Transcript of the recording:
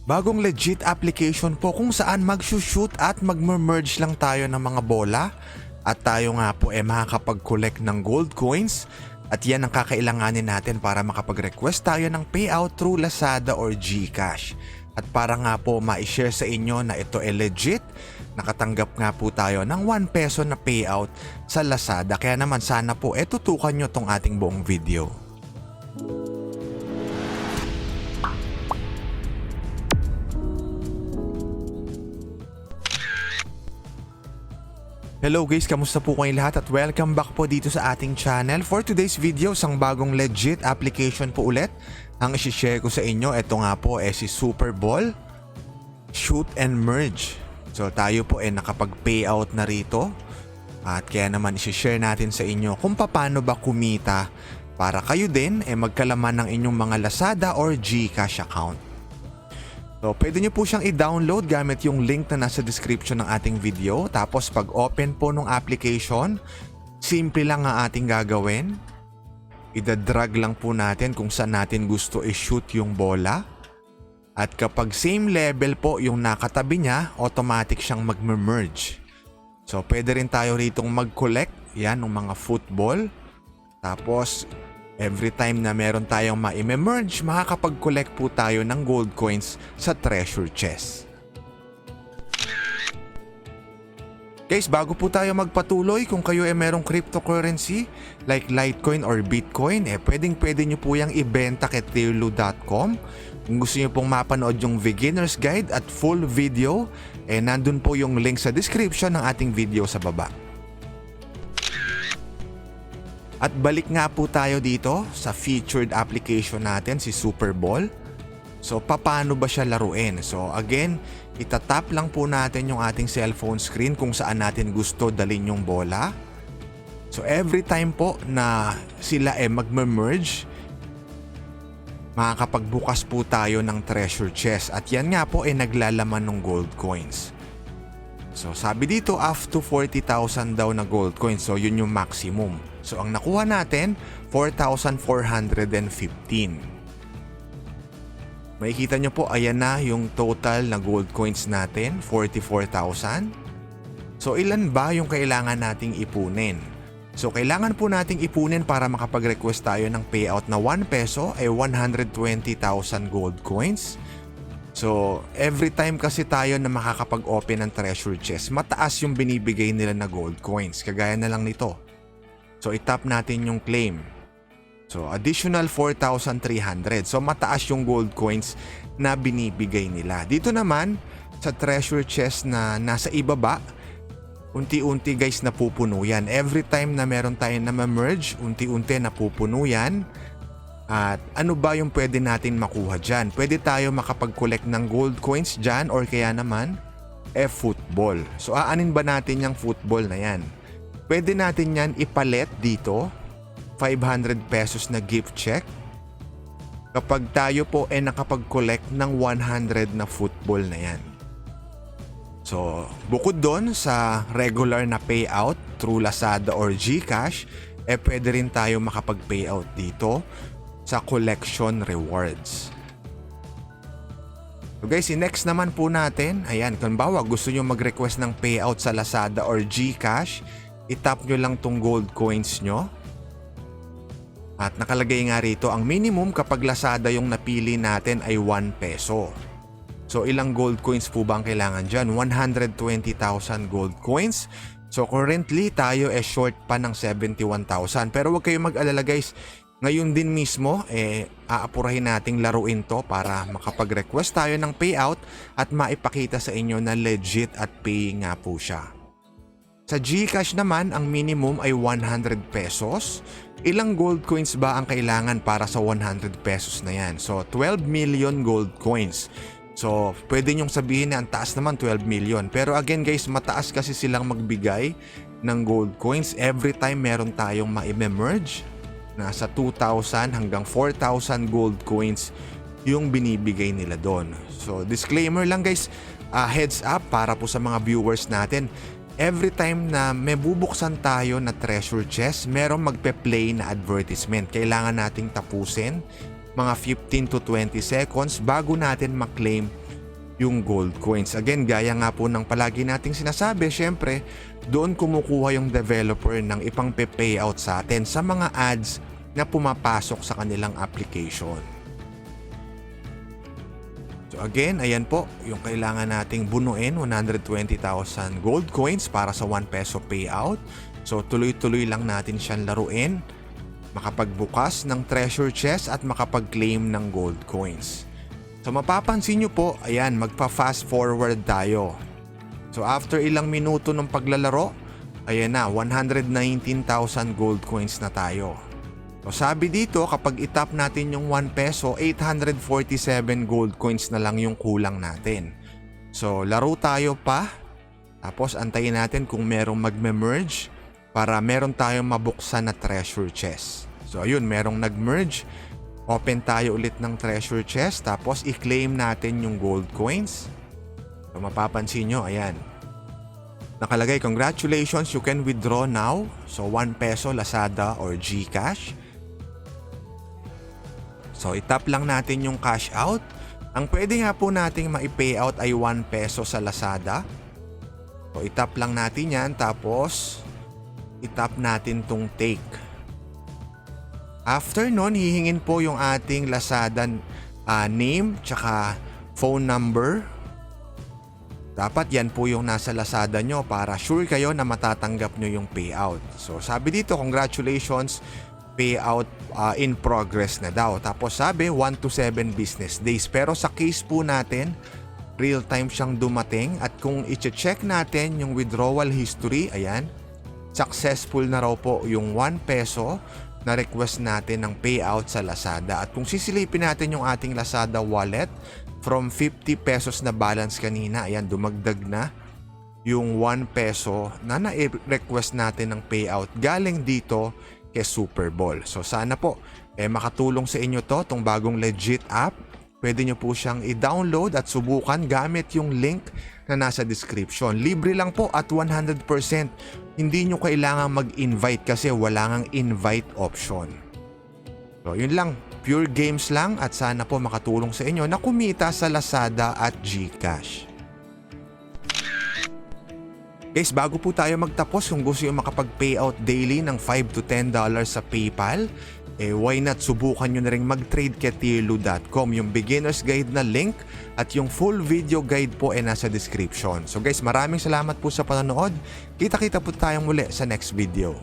Bagong legit application po kung saan mag-shoot at mag-merge lang tayo ng mga bola at tayo nga po makakapag-collect ng gold coins at yan ang kakailanganin natin para makapag-request tayo ng payout through Lazada or GCash. At para nga po ma-share sa inyo na ito legit, nakatanggap nga po tayo ng 1 peso na payout sa Lazada. Kaya naman sana po tutukan nyo tong ating buong video. Hello guys, kamusta po kayong lahat at welcome back po dito sa ating channel. For today's video, isang bagong legit application po ulit ang isi-share ko sa inyo. Ito nga po si Super Ball Shoot and Merge. So tayo po nakapag-payout na rito at kaya naman isi-share natin sa inyo kung paano ba kumita para kayo din magkalaman ng inyong mga Lazada or GCash account. So, pwede nyo po siyang i-download gamit yung link na nasa description ng ating video. Tapos pag open po ng application, simple lang ang ating gagawin. Ida-drag lang po natin kung saan natin gusto i-shoot yung bola. At kapag same level po yung nakatabi niya, automatic siyang mag-merge. So, pwede rin tayo ritong mag-collect yan ng mga football. Tapos, every time na meron tayong ma-merge, makakapag-collect po tayo ng gold coins sa treasure chest. Guys, bago po tayo magpatuloy, kung kayo merong cryptocurrency like Litecoin or Bitcoin, pwede nyo po yung ibenta kay Clearloo.com. Kung gusto nyo pong mapanood yung beginner's guide at full video, nandun po yung link sa description ng ating video sa baba. At balik nga po tayo dito sa featured application natin, si Super Ball. So, paano ba siya laruin? So, again, itatap lang po natin yung ating cellphone screen kung saan natin gusto dalhin yung bola. So, every time po na sila magme-merge, makakapagbukas po tayo ng treasure chest. At yan nga po naglalaman ng gold coins. So, sabi dito, up to 40,000 daw na gold coins. So, yun yung maximum. So, ang nakuha natin, 4,415. Makikita nyo po, ayan na yung total na gold coins natin, 44,000. So, ilan ba yung kailangan nating ipunin? So, kailangan po nating ipunin para makapag-request tayo ng payout na 1 peso 120,000 gold coins. So, every time kasi tayo na makakapag-open ng treasure chest, mataas yung binibigay nila na gold coins. Kagaya na lang nito. So, itap natin yung claim. So, additional 4,300. So, mataas yung gold coins na binibigay nila. Dito naman, sa treasure chest na nasa ibaba, unti-unti guys napupuno yan. Every time na meron tayo na ma-merge, unti-unti napupuno yan. At ano ba yung pwede natin makuha dyan? Pwede tayo makapag-collect ng gold coins dyan or kaya naman, football. So, aanin ba natin yung football na yan? Pwede natin yan ipalit dito, 500 pesos na gift check. Kapag tayo po nakapag-collect ng 100 na football na yan. So, bukod doon sa regular na payout through Lazada or GCash, pwede rin tayo makapag-payout dito sa collection rewards. So guys, next naman po natin, ayan, kung bawa gusto nyo mag-request ng payout sa Lazada or GCash, itap nyo lang tong gold coins nyo. At nakalagay nga rito, ang minimum kapag Lazada yung napili natin ay 1 peso. So ilang gold coins po ba ang kailangan dyan? 120,000 gold coins. So currently tayo short pa ng 71,000. Pero huwag kayong mag-alala guys. Ngayon din mismo, aapurahin nating laruin to para makapag-request tayo ng payout at maipakita sa inyo na legit at paying nga po siya. Sa GCash naman, ang minimum ay 100 pesos. Ilang gold coins ba ang kailangan para sa 100 pesos na yan? So, 12 million gold coins. So, pwede nyong sabihin na ang taas naman 12 million. Pero again guys, mataas kasi silang magbigay ng gold coins. Every time meron tayong ma-merge, nasa 2,000 hanggang 4,000 gold coins yung binibigay nila doon. So, disclaimer lang guys, heads up para po sa mga viewers natin. Every time na may bubuksan tayo na treasure chest, merong magpe-play na advertisement. Kailangan nating tapusin mga 15 to 20 seconds bago natin maklaim yung gold coins. Again, gaya nga po ng palagi nating sinasabi, syempre, doon kumukuha yung developer ng ipang payout sa atin sa mga ads na pumapasok sa kanilang application. So again, ayan po, yung kailangan nating bunuin, 120,000 gold coins para sa 1 peso payout. So tuloy-tuloy lang natin siyang laruin, makapagbukas ng treasure chest at makapag-claim ng gold coins. So mapapansin nyo po, ayan, magpa-fast forward tayo. So after ilang minuto ng paglalaro, ayan na, 119,000 gold coins na tayo. So sabi dito, kapag itap natin yung 1 peso, 847 gold coins na lang yung kulang natin. So laro tayo pa, tapos antayin natin kung merong magme-merge para meron tayong mabuksan na treasure chest. So ayun, merong nag-merge. Open tayo ulit ng treasure chest, tapos i-claim natin yung gold coins. So mapapansin nyo, ayan. Nakalagay, congratulations, you can withdraw now. So 1 peso, Lazada or GCash. So itap lang natin yung cash out. Ang pwede nga po nating ma-payout ay 1 peso sa Lazada. So itap lang natin yan, tapos itap natin tong take. After nun, hihingin po yung ating Lazada name tsaka phone number. Dapat yan po yung nasa Lazada nyo para sure kayo na matatanggap nyo yung payout. So sabi dito, congratulations, payout in progress na daw. Tapos sabi 1 to 7 business days. Pero sa case po natin, real time siyang dumating. At kung i-check natin yung withdrawal history, ayan, successful na raw po yung 1 peso na request natin ng payout sa Lazada. At kung sisilipin natin yung ating Lazada wallet, from 50 pesos na balance kanina, ayan, dumagdag na yung 1 peso na na-request natin ng payout galing dito kay Super Ball. So sana po makatulong sa inyo tong bagong legit app. Pwede nyo po siyang i-download at subukan gamit yung link na nasa description. Libre lang po at 100%. Hindi nyo kailangan mag-invite kasi wala ngang invite option. So yun lang, pure games lang at sana po makatulong sa inyo na kumita sa Lazada at GCash. Guys, bago po tayo magtapos, kung gusto nyo makapag-payout daily ng $5 to $10 sa PayPal, why not subukan nyo na rin mag-trade kay tierlu.com. Yung beginner's guide na link at yung full video guide po nasa description. So guys, maraming salamat po sa panonood. Kita-kita po tayong muli sa next video.